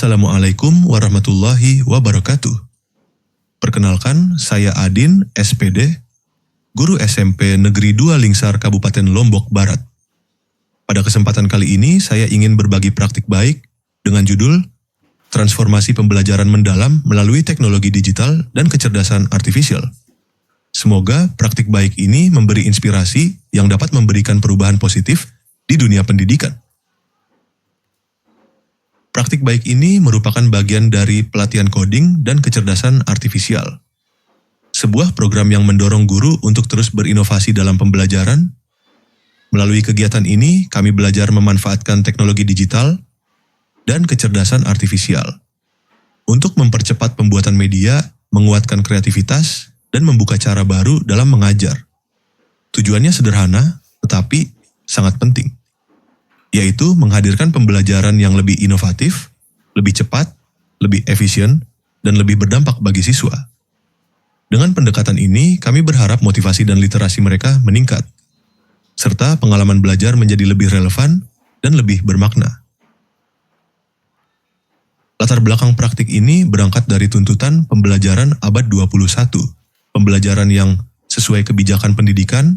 Assalamualaikum warahmatullahi wabarakatuh. Perkenalkan, saya Adin, SPD, guru SMP Negeri 2 Lingsar, Kabupaten Lombok Barat. Pada kesempatan kali ini, saya ingin berbagi praktik baik dengan judul Transformasi Pembelajaran Mendalam Melalui Teknologi Digital dan Kecerdasan Artifisial. Semoga praktik baik ini memberi inspirasi yang dapat memberikan perubahan positif di dunia pendidikan. Praktik baik ini merupakan bagian dari pelatihan coding dan kecerdasan artifisial. Sebuah program yang mendorong guru untuk terus berinovasi dalam pembelajaran. Melalui kegiatan ini, kami belajar memanfaatkan teknologi digital dan kecerdasan artifisial untuk mempercepat pembuatan media, menguatkan kreativitas, dan membuka cara baru dalam mengajar. Tujuannya sederhana, tetapi sangat penting, yaitu menghadirkan pembelajaran yang lebih inovatif, lebih cepat, lebih efisien, dan lebih berdampak bagi siswa. Dengan pendekatan ini, kami berharap motivasi dan literasi mereka meningkat, serta pengalaman belajar menjadi lebih relevan dan lebih bermakna. Latar belakang praktik ini berangkat dari tuntutan pembelajaran abad 21, pembelajaran yang sesuai kebijakan pendidikan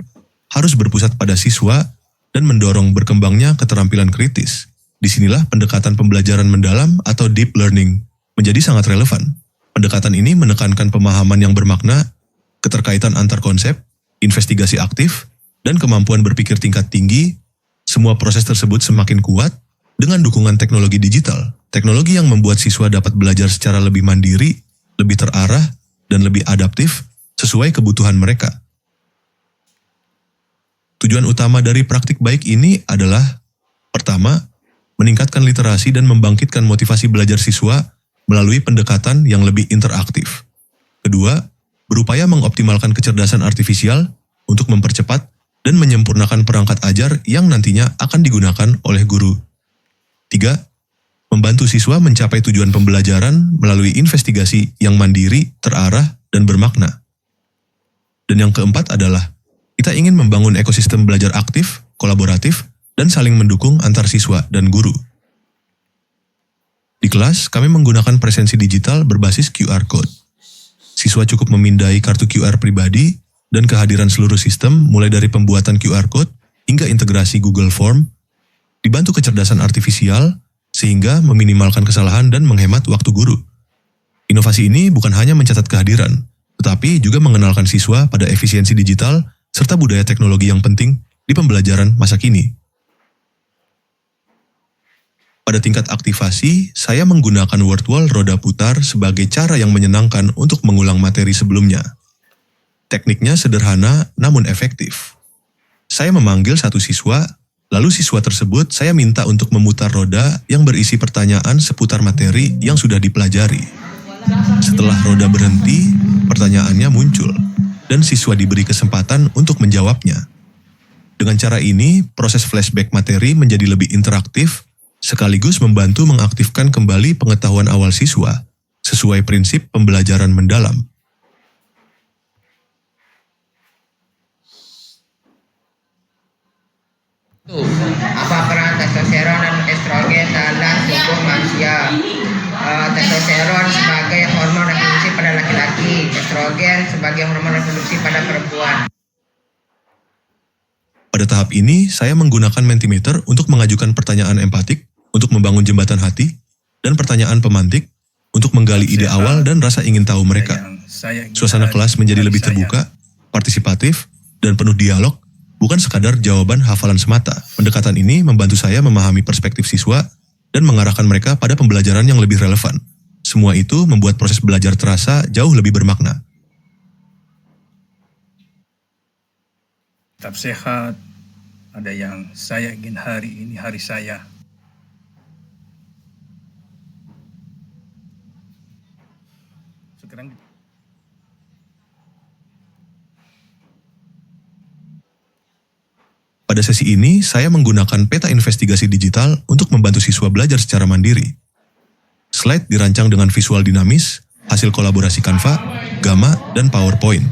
harus berpusat pada siswa dan mendorong berkembangnya keterampilan kritis. Disinilah pendekatan pembelajaran mendalam atau deep learning menjadi sangat relevan. Pendekatan ini menekankan pemahaman yang bermakna, keterkaitan antar konsep, investigasi aktif, dan kemampuan berpikir tingkat tinggi. Semua proses tersebut semakin kuat dengan dukungan teknologi digital. Teknologi yang membuat siswa dapat belajar secara lebih mandiri, lebih terarah, dan lebih adaptif sesuai kebutuhan mereka. Tujuan utama dari praktik baik ini adalah, pertama, meningkatkan literasi dan membangkitkan motivasi belajar siswa melalui pendekatan yang lebih interaktif. Kedua, berupaya mengoptimalkan kecerdasan artifisial untuk mempercepat dan menyempurnakan perangkat ajar yang nantinya akan digunakan oleh guru. Tiga, membantu siswa mencapai tujuan pembelajaran melalui investigasi yang mandiri, terarah, dan bermakna. Dan yang keempat adalah, kita ingin membangun ekosistem belajar aktif, kolaboratif, dan saling mendukung antar siswa dan guru. Di kelas, kami menggunakan presensi digital berbasis QR Code. Siswa cukup memindai kartu QR pribadi dan kehadiran seluruh sistem mulai dari pembuatan QR Code hingga integrasi Google Form, dibantu kecerdasan artifisial sehingga meminimalkan kesalahan dan menghemat waktu guru. Inovasi ini bukan hanya mencatat kehadiran, tetapi juga mengenalkan siswa pada efisiensi digital serta budaya teknologi yang penting di pembelajaran masa kini. Pada tingkat aktivasi, saya menggunakan word wall roda putar sebagai cara yang menyenangkan untuk mengulang materi sebelumnya. Tekniknya sederhana namun efektif. Saya memanggil satu siswa, lalu siswa tersebut saya minta untuk memutar roda yang berisi pertanyaan seputar materi yang sudah dipelajari. Setelah roda berhenti, pertanyaannya muncul, dan siswa diberi kesempatan untuk menjawabnya. Dengan cara ini, proses flashback materi menjadi lebih interaktif, sekaligus membantu mengaktifkan kembali pengetahuan awal siswa, sesuai prinsip pembelajaran mendalam. Apa peran testosteron dan estrogen dalam tubuh manusia? Testosteron sebagai hormon reproduksi pada laki-laki, estrogen sebagai hormon reproduksi pada perempuan. Pada tahap ini, saya menggunakan Mentimeter untuk mengajukan pertanyaan empatik untuk membangun jembatan hati, dan pertanyaan pemantik untuk menggali ide awal dan rasa ingin tahu mereka. Suasana kelas menjadi lebih terbuka, partisipatif, dan penuh dialog, bukan sekadar jawaban hafalan semata. Pendekatan ini membantu saya memahami perspektif siswa dan mengarahkan mereka pada pembelajaran yang lebih relevan. Semua itu membuat proses belajar terasa jauh lebih bermakna. Tetap sehat, ada yang saya ingin hari ini hari saya. Sekarang Pada sesi ini, saya menggunakan peta investigasi digital untuk membantu siswa belajar secara mandiri. Slide dirancang dengan visual dinamis, hasil kolaborasi Canva, Gamma, dan PowerPoint.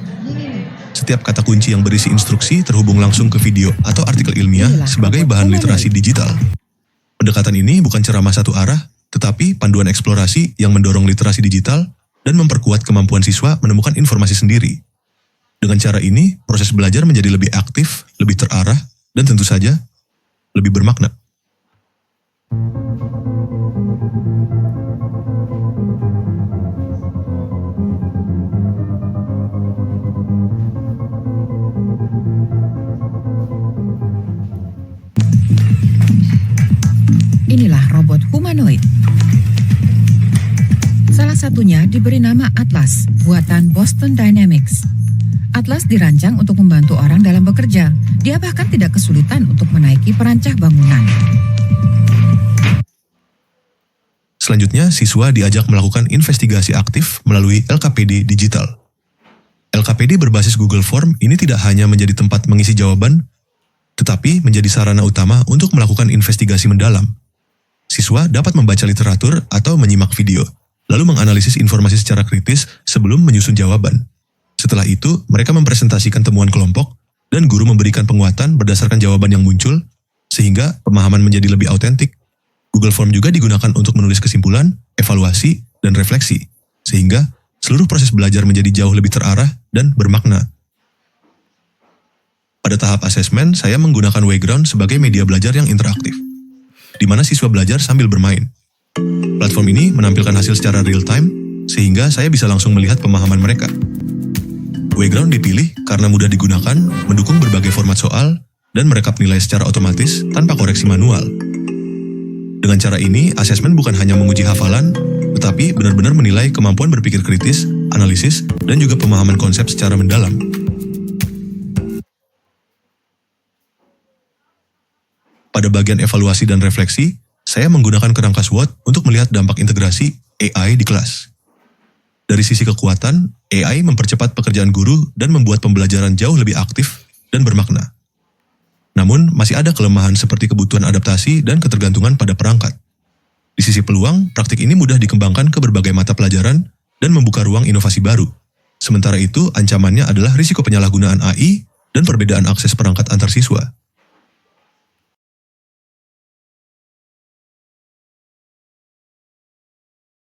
Setiap kata kunci yang berisi instruksi terhubung langsung ke video atau artikel ilmiah sebagai bahan literasi digital. Pendekatan ini bukan ceramah satu arah, tetapi panduan eksplorasi yang mendorong literasi digital dan memperkuat kemampuan siswa menemukan informasi sendiri. Dengan cara ini, proses belajar menjadi lebih aktif, lebih terarah, dan tentu saja lebih bermakna. Inilah robot humanoid. Salah satunya diberi nama Atlas, buatan Boston Dynamics. Atlas dirancang untuk membantu orang dalam bekerja. Dia bahkan tidak kesulitan untuk menaiki perancah bangunan. Selanjutnya, siswa diajak melakukan investigasi aktif melalui LKPD digital. LKPD berbasis Google Form ini tidak hanya menjadi tempat mengisi jawaban, tetapi menjadi sarana utama untuk melakukan investigasi mendalam. Siswa dapat membaca literatur atau menyimak video, lalu menganalisis informasi secara kritis sebelum menyusun jawaban. Setelah itu, mereka mempresentasikan temuan kelompok, dan guru memberikan penguatan berdasarkan jawaban yang muncul, sehingga pemahaman menjadi lebih autentik. Google Form juga digunakan untuk menulis kesimpulan, evaluasi, dan refleksi, sehingga seluruh proses belajar menjadi jauh lebih terarah dan bermakna. Pada tahap asesmen, saya menggunakan Wayground sebagai media belajar yang interaktif, di mana siswa belajar sambil bermain. Platform ini menampilkan hasil secara real-time, sehingga saya bisa langsung melihat pemahaman mereka. Wayground dipilih karena mudah digunakan, mendukung berbagai format soal, dan merekap nilai secara otomatis tanpa koreksi manual. Dengan cara ini, asesmen bukan hanya menguji hafalan, tetapi benar-benar menilai kemampuan berpikir kritis, analisis, dan juga pemahaman konsep secara mendalam. Pada bagian evaluasi dan refleksi, saya menggunakan kerangka SWOT untuk melihat dampak integrasi AI di kelas. Dari sisi kekuatan, AI mempercepat pekerjaan guru dan membuat pembelajaran jauh lebih aktif dan bermakna. Namun, masih ada kelemahan seperti kebutuhan adaptasi dan ketergantungan pada perangkat. Di sisi peluang, praktik ini mudah dikembangkan ke berbagai mata pelajaran dan membuka ruang inovasi baru. Sementara itu, ancamannya adalah risiko penyalahgunaan AI dan perbedaan akses perangkat antar siswa.